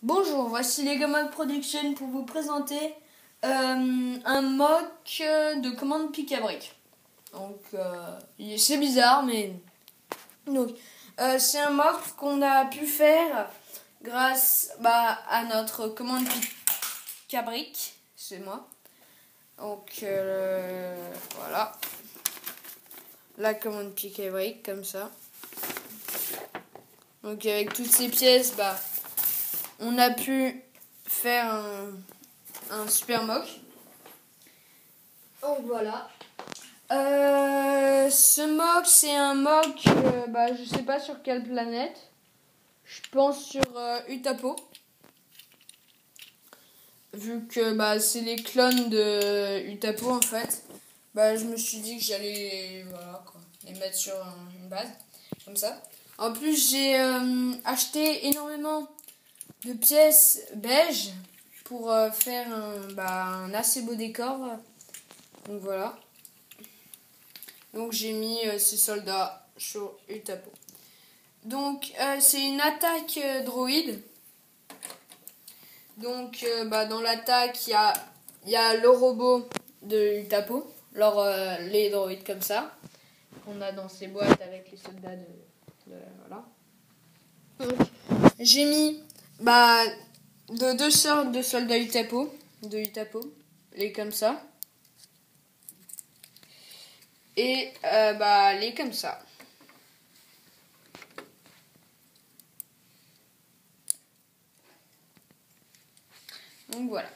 Bonjour, voici les Gamma Production pour vous présenter un mock de commande pic à brique. Donc c'est bizarre, mais donc c'est un mock qu'on a pu faire grâce à notre commande pic à brique, c'est moi. Donc voilà, la commande pic à brique comme ça. Donc avec toutes ces pièces, on a pu faire un super mock. Donc voilà. Ce mock, c'est un mock, je sais pas sur quelle planète. Je pense sur Utapo. Vu que c'est les clones de Utapo en fait. Je me suis dit que j'allais les mettre sur une base. Comme ça. En plus, j'ai acheté énormément de pièces beige pour faire un assez beau décor. Donc voilà. Donc j'ai mis ces soldats sur Utapo. Donc c'est une attaque droïde. Donc dans l'attaque il y a le robot de Utapo. Alors les droïdes comme ça. Qu'on a dans ces boîtes avec les soldats voilà. Donc j'ai mis deux sortes de soldats Utapo. Les comme ça. Et les comme ça. Donc voilà.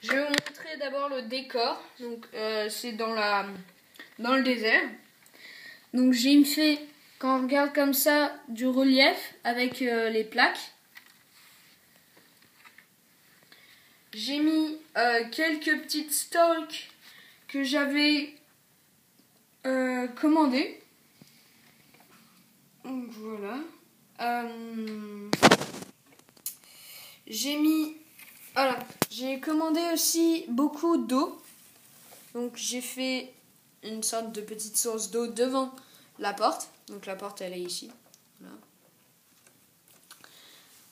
Je vais vous montrer d'abord le décor. Donc c'est dans le désert. Donc j'ai fait, quand on regarde comme ça, du relief avec les plaques. J'ai mis quelques petites stalks que j'avais commandées. Donc voilà. J'ai commandé aussi beaucoup d'eau. Donc j'ai fait une sorte de petite source d'eau devant la porte. Donc la porte elle est ici. Voilà.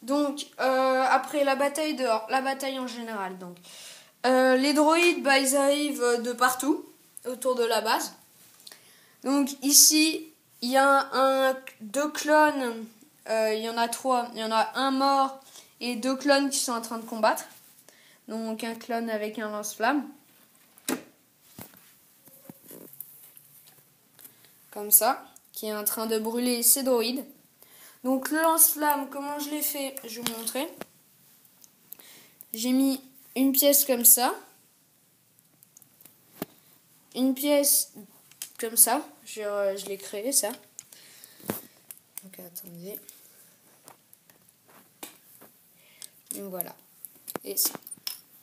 Donc après la bataille dehors, la bataille en général. Donc les droïdes ils arrivent de partout autour de la base. Donc ici il y a deux clones. Il y en a trois. Il y en a un mort et deux clones qui sont en train de combattre. Donc un clone avec un lance-flamme. Comme ça. Qui est en train de brûler ses droïdes. Donc le lance-flamme, comment je l'ai fait, je vais vous montrer. J'ai mis une pièce comme ça. Une pièce comme ça. Je l'ai créé ça. Donc attendez. Donc voilà. Et ça.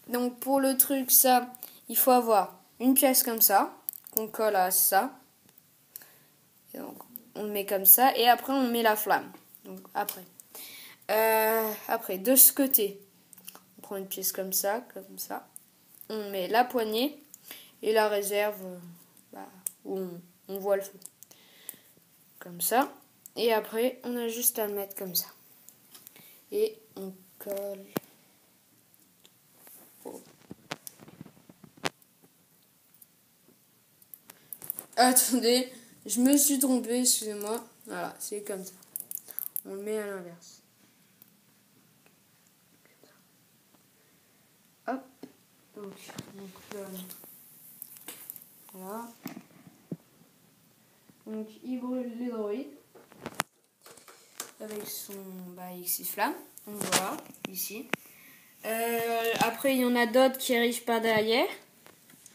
Donc pour le truc ça, il faut avoir une pièce comme ça. Qu'on colle à ça. Et donc on le met comme ça. Et après on met la flamme. Donc après. Après de ce côté. On prend une pièce comme ça. On met la poignée. Et la réserve où on voit le feu. Comme ça. Et après, on a juste à le mettre comme ça. Et on colle. Oh. Attendez, je me suis trompée, excusez-moi. Voilà, c'est comme ça. On le met à l'inverse. Hop. Donc voilà. Donc il brûle les droïdes avec ses flammes. Donc voilà, ici. Après il y en a d'autres qui arrivent par derrière,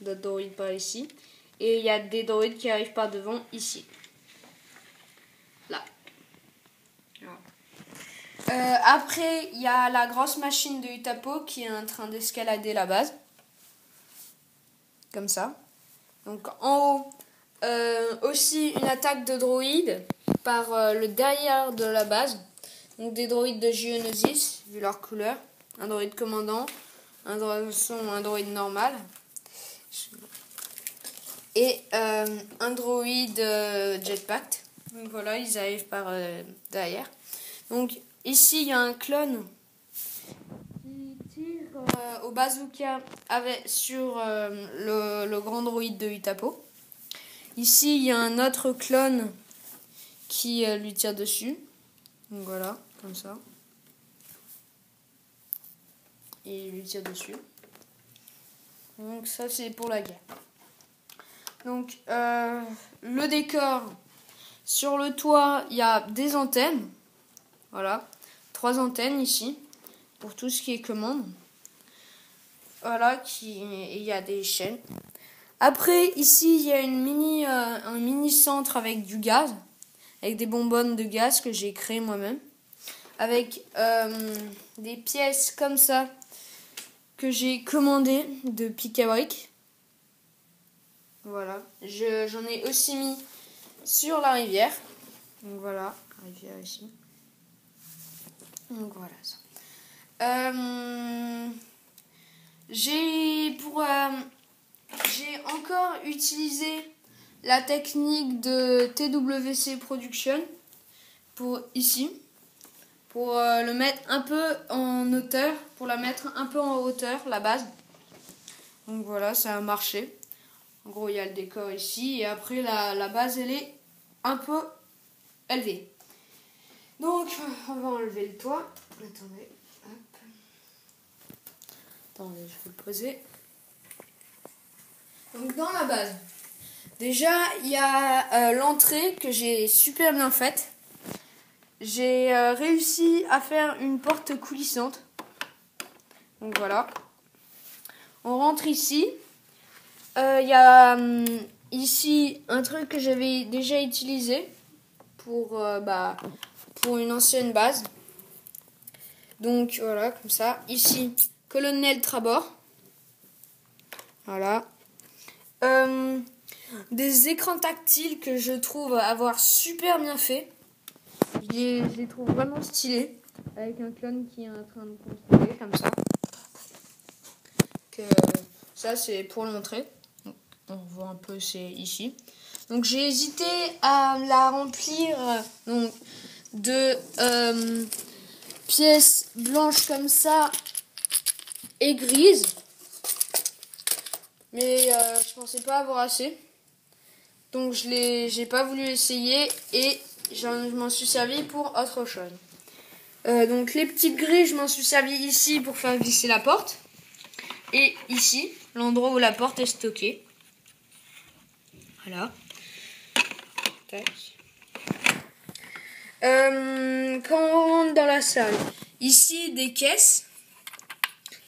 d'autres droïdes par ici, et il y a des droïdes qui arrivent par devant ici. Là. Voilà. Après il y a la grosse machine de Utapo qui est en train d'escalader la base. Comme ça. Donc en haut, aussi une attaque de droïdes par le derrière de la base. Donc des droïdes de Geonosis, vu leur couleur. Un droïde commandant, un droïde normal. Et un droïde jetpack. Donc voilà, ils arrivent par derrière. Donc ici il y a un clone qui tire au bazooka sur le grand droïde de Utapo. Ici il y a un autre clone qui lui tire dessus. Donc voilà, comme ça. Et il lui tire dessus. Donc ça c'est pour la guerre. Donc le décor, sur le toit il y a des antennes. Voilà, 3 antennes ici pour tout ce qui est commande. Voilà, il y a des chaînes. Après ici il y a un mini centre avec du gaz, avec des bonbonnes de gaz que j'ai créé moi-même, avec des pièces comme ça que j'ai commandées de pic-à-bric. Voilà, j'en ai aussi mis sur la rivière. Donc voilà, la rivière ici. Donc voilà ça. J'ai encore utilisé la technique de TWC Production pour ici, pour le mettre un peu en hauteur, pour la mettre un peu en hauteur, la base. Donc voilà, ça a marché. En gros, il y a le décor ici et après la base, elle est un peu élevée. Donc, on va enlever le toit. Attendez, hop. Attendez, je vais le poser. Donc, dans la base, déjà, il y a l'entrée que j'ai super bien faite. J'ai réussi à faire une porte coulissante. Donc, voilà. On rentre ici. Il y a ici un truc que j'avais déjà utilisé pour une ancienne base. Donc voilà, comme ça. Ici, Colonel Trabord. Voilà. Des écrans tactiles que je trouve avoir super bien fait. Je les trouve vraiment stylés. Avec un clone qui est en train de construire comme ça. Ça c'est pour le montrer. Donc, on voit un peu, c'est ici. Donc j'ai hésité à la remplir de pièces blanches comme ça et grises. Mais je pensais pas avoir assez. Donc j'ai pas voulu essayer et je m'en suis servi pour autre chose. Donc les petites grilles, je m'en suis servi ici pour faire visser la porte. Et ici, l'endroit où la porte est stockée. Voilà. Tac. Quand on rentre dans la salle, ici des caisses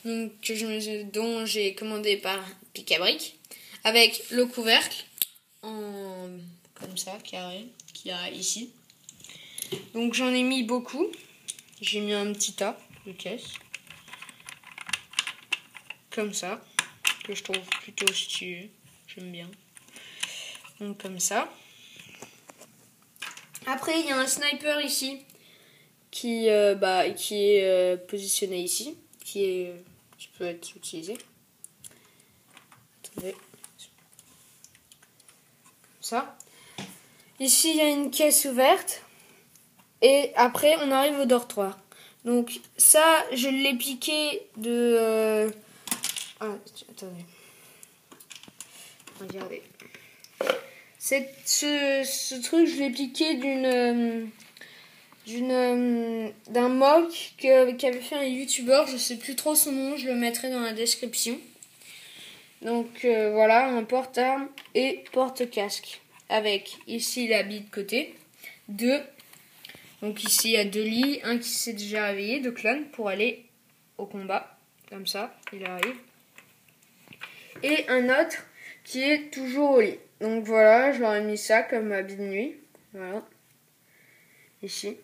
donc, dont j'ai commandé par pic-à-bric avec le couvercle comme ça, carré, qu'il y a ici. Donc j'en ai mis beaucoup. J'ai mis un petit tas de caisses. Comme ça. Que je trouve plutôt stylé. J'aime bien. Donc comme ça. Après il y a un sniper ici. Qui est positionné ici. Qui peut être utilisé. Attendez. Comme ça. Ici il y a une caisse ouverte. Et après, on arrive au dortoir. Donc, ça, je l'ai piqué de... attendez. Regardez. Ce truc, je l'ai piqué d'un mock qu'avait fait un youtubeur. Je sais plus trop son nom, je le mettrai dans la description. Donc, voilà, un porte-armes et porte-casque. Avec, ici, l'habit de côté. Donc ici, il y a 2 lits. Un qui s'est déjà réveillé, de clone, pour aller au combat. Comme ça, il arrive. Et un autre qui est toujours au lit. Donc voilà, je leur ai mis ça comme habit de nuit. Voilà. Ici.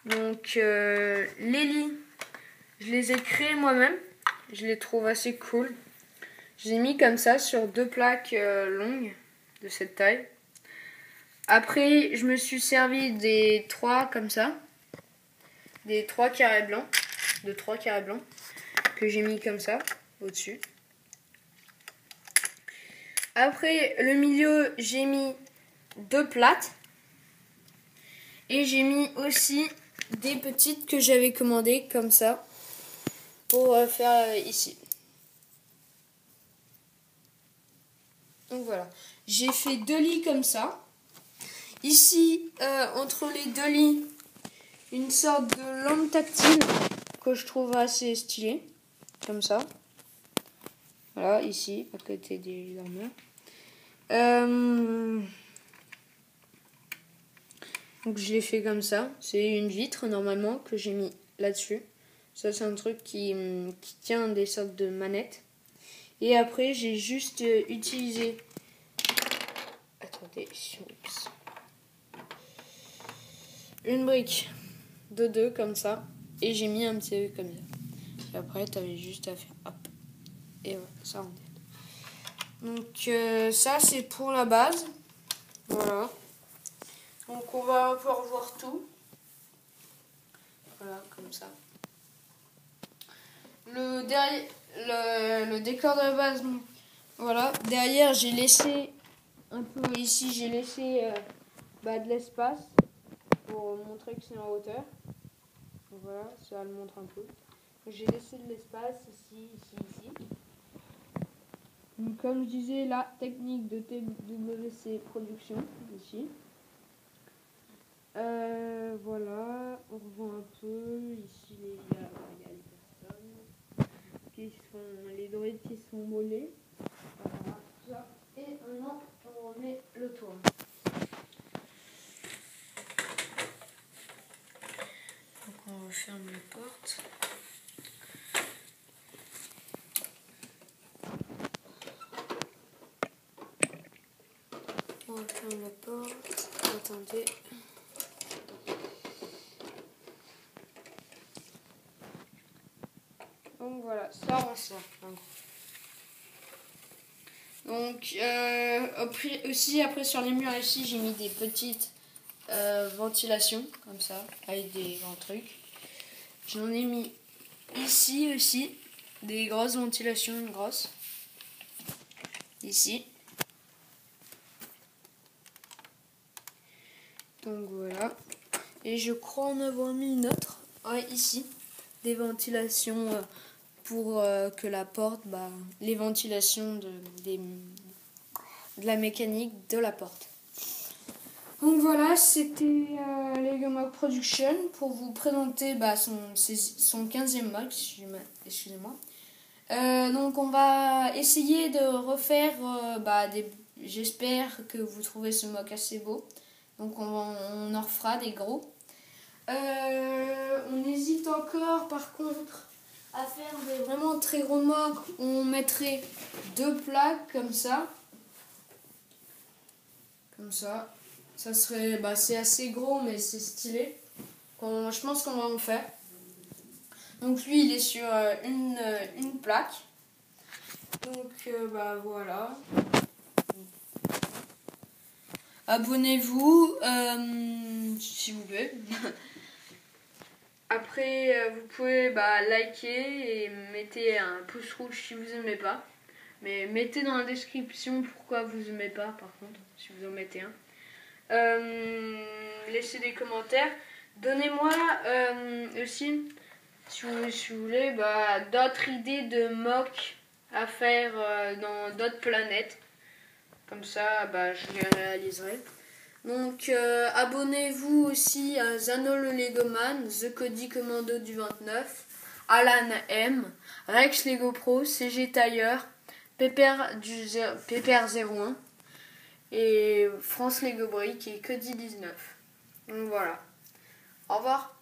Donc les lits, je les ai créés moi-même. Je les trouve assez cool. Je les ai mis comme ça sur 2 plaques longues de cette taille. Après, je me suis servi des 3 comme ça. Des 3 carrés blancs. De 3 carrés blancs. Que j'ai mis comme ça, au-dessus. Après, le milieu, j'ai mis 2 plates. Et j'ai mis aussi des petites que j'avais commandées comme ça pour faire ici. Donc voilà, j'ai fait 2 lits comme ça. Ici, entre les 2 lits, une sorte de lampe tactile que je trouve assez stylée, comme ça. Voilà, ici, à côté des armoires. Donc je l'ai fait comme ça. C'est une vitre normalement que j'ai mis là-dessus. Ça c'est un truc qui tient des sortes de manettes. Et après j'ai juste utilisé... Attendez, oups. Une brique de 2 comme ça. Et j'ai mis un petit peu comme ça. Et après t'avais juste à faire hop. Et voilà, ça en tête. Donc ça c'est pour la base. Voilà. Donc on va pouvoir voir tout. Voilà, comme ça. Le décor de la base, voilà. Derrière, j'ai laissé un peu ici, j'ai laissé de l'espace pour montrer que c'est en hauteur. Donc voilà, ça le montre un peu. J'ai laissé de l'espace ici. Donc, comme je disais, la technique de TWC Production, ici. Voilà, on revoit un peu. Ici, il y a les personnes qui sont, les droïdes qui sont mollés. Voilà, tout ça. Et maintenant, on remet le tour. Donc, on referme la porte. On referme la porte. Attendez. Donc voilà, ça rend ça. Donc aussi après sur les murs ici j'ai mis des petites ventilations comme ça avec des grands trucs. J'en ai mis ici aussi des grosses ventilations grosses. Ici. Donc voilà. Et je crois en avoir mis une autre. Ouais, ici. Des ventilations pour que la porte, les ventilations de la mécanique de la porte. Donc voilà, c'était Lego Mog Production pour vous présenter son 15e mog, excusez-moi. Donc on va essayer de refaire, j'espère que vous trouvez ce mog assez beau. Donc on en refera des gros. On hésite encore par contre à faire des vraiment très gros mogs où on mettrait 2 plaques comme ça. Comme ça. Ça serait, c'est assez gros mais c'est stylé. Je pense qu'on va en faire. Donc lui il est sur une plaque. Donc voilà. Abonnez-vous s'il vous plaît. Après vous pouvez liker et mettez un pouce rouge si vous aimez pas. Mais mettez dans la description pourquoi vous aimez pas par contre, si vous en mettez un. Laissez des commentaires. Donnez-moi aussi, si vous voulez, d'autres idées de mock à faire dans d'autres planètes. Comme ça, je les réaliserai. Donc, abonnez-vous aussi à Zano le Legoman, The Cody Commando du 29, Alan M, Rex Lego Pro, CG Tailleur, Pépère 01 et France Lego Brick et Cody 19. Donc voilà. Au revoir.